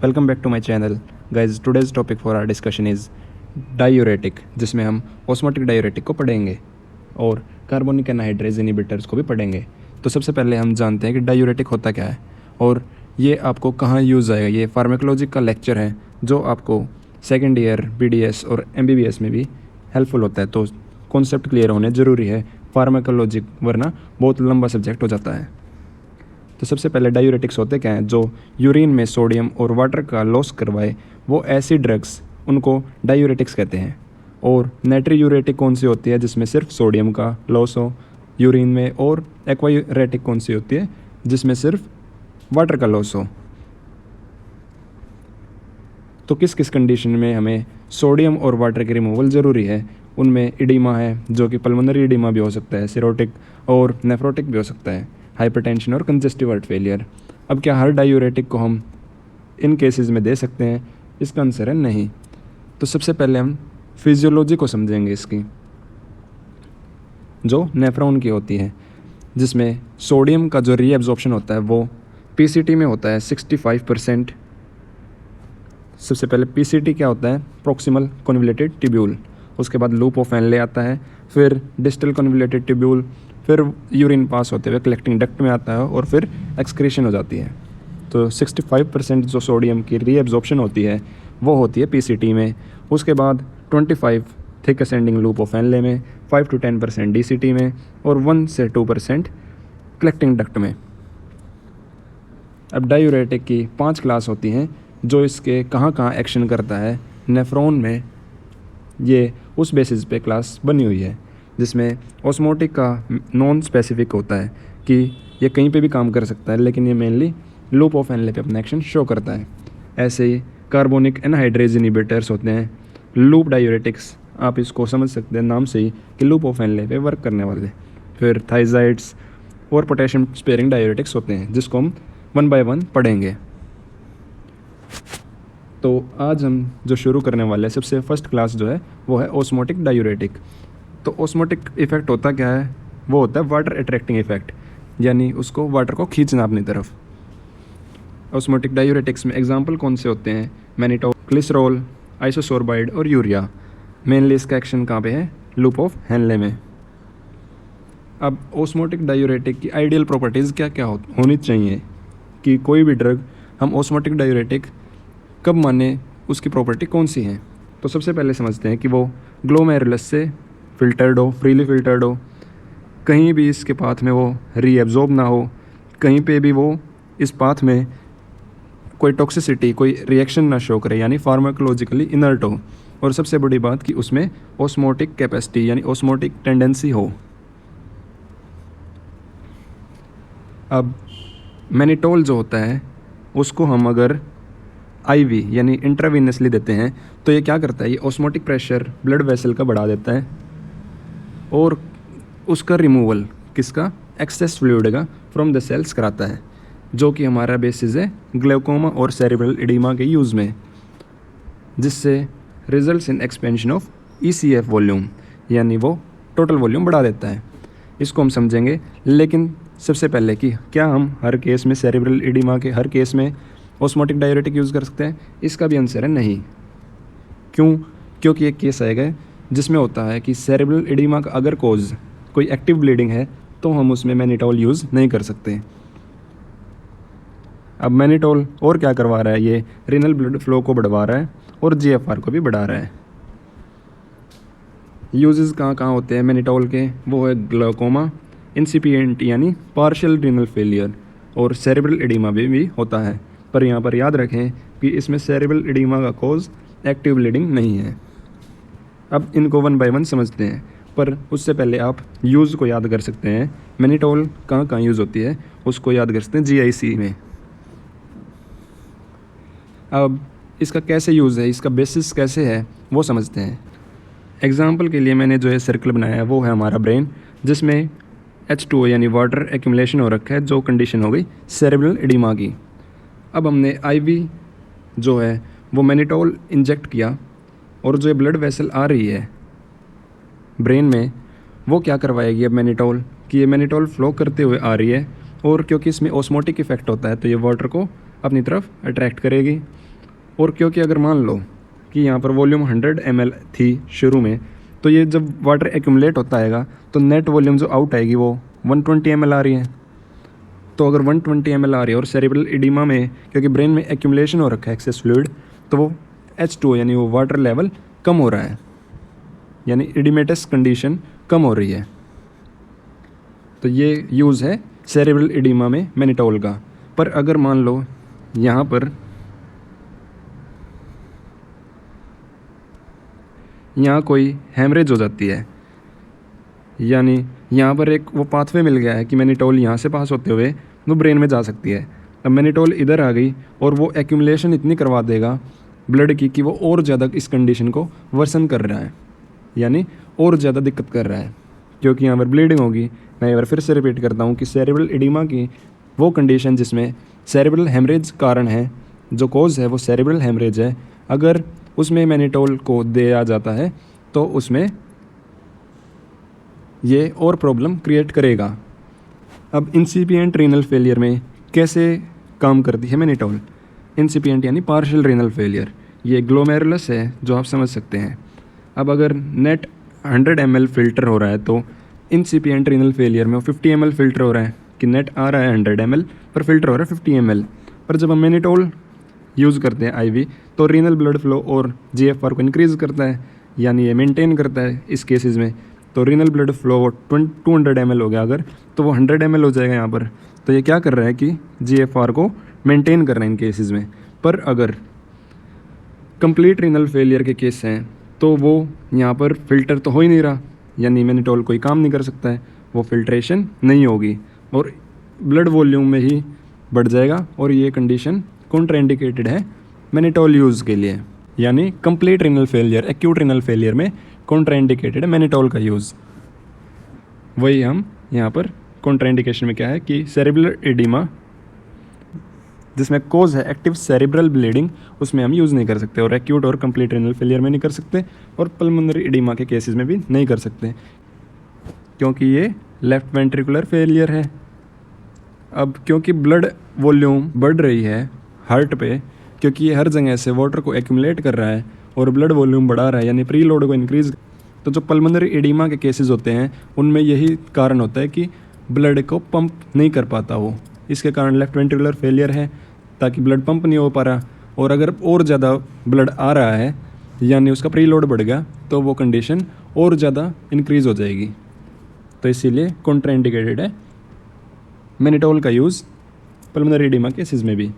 Welcome back to my channel guys. Today's topic for our discussion is diuretic, जिसमें हम osmotic diuretic को पढ़ेंगे और कार्बोनिक एनहाइड्रेज इनहिबिटर्स को भी पढ़ेंगे। तो सबसे पहले हम जानते हैं कि डायूरेटिक होता क्या है और ये आपको कहाँ यूज़ आएगा। ये फार्माकोलॉजी का लेक्चर है जो आपको सेकेंड ईयर BDS और MBBS में भी हेल्पफुल होता है। तो कॉन्सेप्ट क्लियर होने ज़रूरी है फार्माकोलॉजी, वरना बहुत लंबा सब्जेक्ट हो जाता है। तो सबसे पहले डायूरेटिक्स होते क्या हैं? जो यूरिन में सोडियम और वाटर का लॉस करवाए वो ऐसी ड्रग्स, उनको डायूरेटिक्स कहते हैं। और नाइट्रियूरेटिक कौन सी होती है? जिसमें सिर्फ सोडियम का लॉस हो यूरिन में। और एक्वायूरेटिक कौन सी होती है? जिसमें सिर्फ वाटर का लॉस हो। तो किस किस कंडीशन में हमें सोडियम और वाटर की रिमूवल ज़रूरी है? उनमें इडीमा है, जो कि पल्मोनरी इडीमा भी हो सकता है, सिरोटिक और नेफ्रोटिक भी हो सकता है, हाइपरटेंशन और कंजेस्टिव हार्ट फेलियर। अब क्या हर डायूरेटिक को हम इन केसेस में दे सकते हैं? इसका आंसर है नहीं। तो सबसे पहले हम फिजियोलॉजी को समझेंगे इसकी, जो नेफ्रॉन की होती है, जिसमें सोडियम का जो रीएब्जॉर्प्शन होता है वो PCT में होता है 65%। सबसे पहले PCT क्या होता है? Proximal convoluted tubule. उसके बाद लूप ऑफ हेनले आता है, फिर डिस्टल कन्वोल्यूटेड ट्यूब्यूल, फिर यूरिन पास होते हुए कलेक्टिंग डक्ट में आता है और फिर एक्सक्रीशन हो जाती है। तो 65% जो सोडियम की रीएब्जॉर्प्शन होती है वो होती है PCT में। उसके बाद 25 thick ascending loop of Henle में, 5 to 10% DCT में और 1 से 2% कलेक्टिंग डक्ट में। अब डायूरेटिक की 5 क्लास होती हैं जो इसके कहाँ कहाँ एक्शन करता है नेफ्रॉन में, ये उस बेसिस पे क्लास बनी हुई है। जिसमें ऑस्मोटिक का नॉन स्पेसिफिक होता है कि ये कहीं पे भी काम कर सकता है, लेकिन ये मेनली लूप ऑफ हेनले पे अपना एक्शन शो करता है। ऐसे ही कार्बोनिक एनहाइड्रेज इनहिबिटर्स होते हैं, लूप डायूरेटिक्स, आप इसको समझ सकते हैं नाम से ही कि लूप ऑफ हेनले पे वर्क करने वाले। फिर थाइजाइड्स और पोटेशियम स्पेयरिंग डायूरेटिक्स होते हैं, जिसको हम 1 by 1 पढ़ेंगे। तो आज हम जो शुरू करने वाले हैं, सबसे फर्स्ट क्लास जो है वो है ऑस्मोटिक डायूरेटिक। तो ऑस्मोटिक इफेक्ट होता क्या है? वो होता है वाटर अट्रैक्टिंग इफेक्ट, यानी उसको वाटर को खींचना अपनी तरफ। ऑस्मोटिक डायूरेटिक्स में एग्जांपल कौन से होते हैं? मैनिटोल, ग्लिसरॉल, आइसोसोर्बाइड और यूरिया। मेनली इसका एक्शन कहाँ पे है? लूप ऑफ हेनले में। अब ऑस्मोटिक डायूरेटिक की आइडियल प्रॉपर्टीज़ क्या क्या होनी चाहिए कि कोई भी ड्रग हम ऑस्मोटिक डायूरेटिक कब माने, उसकी प्रॉपर्टी कौन सी है? तो सबसे पहले समझते हैं कि वो ग्लोमेरुलस से फिल्टर्ड हो, फ्रीली फिल्टर्ड हो, कहीं भी इसके पाथ में वो रीएब्जॉर्ब ना हो, कहीं पे भी वो इस पाथ में कोई टॉक्सिसिटी, कोई रिएक्शन ना शो करे, यानी फार्माकोलॉजिकली इनर्ट हो। और सबसे बड़ी बात कि उसमें ऑस्मोटिक कैपेसिटी यानी ऑस्मोटिक टेंडेंसी हो। अब मैनिटोल जो होता है उसको हम अगर IV यानी इंट्रावीनसली देते हैं तो ये क्या करता है? ये ऑस्मोटिक प्रेशर ब्लड वेसल का बढ़ा देता है और उसका रिमूवल किसका? एक्सेस फ्लूइड का फ्रॉम द सेल्स कराता है, जो कि हमारा बेसिस है ग्लाइकोमा और सेरेब्रल एडिमा के यूज़ में, जिससे results in expansion of ECF volume, यानी वो टोटल वॉल्यूम बढ़ा देता है। इसको हम समझेंगे, लेकिन सबसे पहले कि क्या हम हर केस में सेरेब्रल एडिमा के हर केस में ऑस्मोटिक डायूरेटिक यूज़ कर सकते हैं? इसका भी आंसर है नहीं। क्यों? क्योंकि एक केस आएगा जिसमें होता है कि सेरेब्रल एडिमा का अगर कोज कोई एक्टिव ब्लीडिंग है तो हम उसमें मैनिटोल यूज़ नहीं कर सकते। अब मैनिटोल और क्या करवा रहा है? ये रीनल ब्लड फ्लो को बढ़वा रहा है और GFR को भी बढ़ा रहा है। यूजेस कहाँ कहाँ होते हैं मैनिटोल के? वो है ग्लाइकोमा, इंसिपिएंट यानी पार्शियल रीनल फेलियर, और सेरेब्रल एडिमा भी होता है। पर यहाँ पर याद रखें कि इसमें सेरेब्रल एडिमा का कोज एक्टिव ब्लीडिंग नहीं है। अब इनको 1 by 1 समझते हैं, पर उससे पहले आप यूज़ को याद कर सकते हैं। मैनिटोल कहाँ कहाँ यूज़ होती है उसको याद कर सकते हैं, GIC में। अब इसका कैसे यूज़ है, इसका बेसिस कैसे है वो समझते हैं। एग्जाम्पल के लिए मैंने जो है सर्कल बनाया है वो है हमारा ब्रेन, जिसमें H2O यानी वाटर एक्यूमुलेशन हो रखा है, जो कंडीशन हो गई सेरेब्रल एडिमा की। अब हमने IV जो है वो मैनिटोल इंजेक्ट किया और जो ब्लड वेसल आ रही है ब्रेन में वो क्या करवाएगी अब मैनिटोल, कि ये मैनिटोल फ्लो करते हुए आ रही है और क्योंकि इसमें ऑस्मोटिक इफेक्ट होता है तो ये वाटर को अपनी तरफ अट्रैक्ट करेगी और क्योंकि अगर मान लो कि यहाँ पर वॉल्यूम 100 ml थी शुरू में, तो ये जब वाटर एक्यूमुलेट होता आएगा तो नेट वॉल्यूम जो आउट आएगी वो 120 ml आ रही है। तो अगर 120 ml आ रही है और सेरेब्रल एडिमा में क्योंकि ब्रेन में एक्यूमुलेशन हो रखा है एक्सेस फ्लूइड, तो वो H2O यानी वो वाटर लेवल कम हो रहा है, यानी एडिमेटस कंडीशन कम हो रही है। तो ये यूज़ है सेरेब्रल एडिमा में मैनिटोल का। पर अगर मान लो यहाँ पर कोई हैमरेज हो जाती है, यानी यहाँ पर एक वो पाथवे मिल गया है कि मैनिटोल यहाँ से पास होते हुए वो ब्रेन में जा सकती है। अब मैनिटोल इधर आ गई और वो एक्यूमुलेशन इतनी करवा देगा ब्लड की कि वो और ज़्यादा इस कंडीशन को वर्सन कर रहा है, यानी और ज़्यादा दिक्कत कर रहा है, क्योंकि यहाँ पर ब्लीडिंग होगी। मैं एक बार फिर से रिपीट करता हूँ कि सेरेब्रल एडिमा की वो कंडीशन जिसमें सेरेब्रल हेमरेज कारण है, जो कॉज है वो सेरेब्रल हेमरेज है, अगर उसमें मैनिटोल को दिया जाता है तो उसमें ये और प्रॉब्लम क्रिएट करेगा। अब इंसिपिएंट रीनल फेलियर में कैसे काम करती है मैनिटोल? इंसिपिएंट यानी पार्शियल रीनल फेलियर, ये ग्लोमेरुलस है जो आप समझ सकते हैं। अब अगर नेट 100 ml फ़िल्टर हो रहा है तो इंसिपिएंट रीनल फेलियर में 50 ml फ़िल्टर हो रहा है कि नेट आ रहा है 100 ml पर फ़िल्टर हो रहा है 50 ml। पर जब हम मैनिटोल यूज़ करते हैं IV, तो रीनल ब्लड फ्लो और GFR को इंक्रीज़ करता है, यानी ये मेंटेन करता है इस केसेस में। तो रीनल ब्लड फ्लो 200 ml हो गया अगर, तो वो 100 ml हो जाएगा यहाँ पर। तो ये क्या कर रहा है कि GFR को मेंटेन कर रहा है इन केसेस में। पर अगर कंप्लीट रीनल फेलियर के केस हैं तो वो यहाँ पर फ़िल्टर तो हो ही नहीं रहा, यानी मैनिटोल कोई काम नहीं कर सकता है, वो फिल्ट्रेशन नहीं होगी और ब्लड वॉल्यूम में ही बढ़ जाएगा। और ये कंडीशन कॉन्ट्राइंडिकेटेड है मैनिटोल यूज़ के लिए, यानी complete renal failure, acute renal failure में कॉन्ट्राइंडिकेटेड है मैनिटोल का यूज़। वही हम यहाँ पर कॉन्ट्राइंडिकेशन में क्या है कि सेरेब्रल एडिमा जिसमें कोज है एक्टिव सेरेब्रल ब्लीडिंग, उसमें हम यूज़ नहीं कर सकते, और एक्यूट और कंप्लीट रीनल फेलियर में नहीं कर सकते, और पल्मोनरी एडिमा के केसेस में भी नहीं कर सकते, क्योंकि ये लेफ्ट वेंट्रिकुलर फेलियर है। अब क्योंकि ब्लड वॉल्यूम बढ़ रही है हार्ट पे, क्योंकि ये हर जगह से वाटर को एक्यूमुलेट कर रहा है और ब्लड वॉल्यूम बढ़ा रहा है, यानी प्री लोड को इंक्रीज़, तो जो पल्मोनरी एडिमा के केसेस होते हैं उनमें यही कारण होता है कि ब्लड को पंप नहीं कर पाता वो, इसके कारण लेफ्ट वेंट्रिकुलर फेलियर है, ताकि ब्लड पंप नहीं हो पा रहा। और अगर और ज़्यादा ब्लड आ रहा है यानी उसका प्री लोड बढ़ गया तो वो कंडीशन और ज़्यादा इंक्रीज़ हो जाएगी। तो इसीलिए कॉन्ट्राइंडिकेटेड है मैनिटोल का यूज़ पल्मोनरी एडिमा केसेस में भी।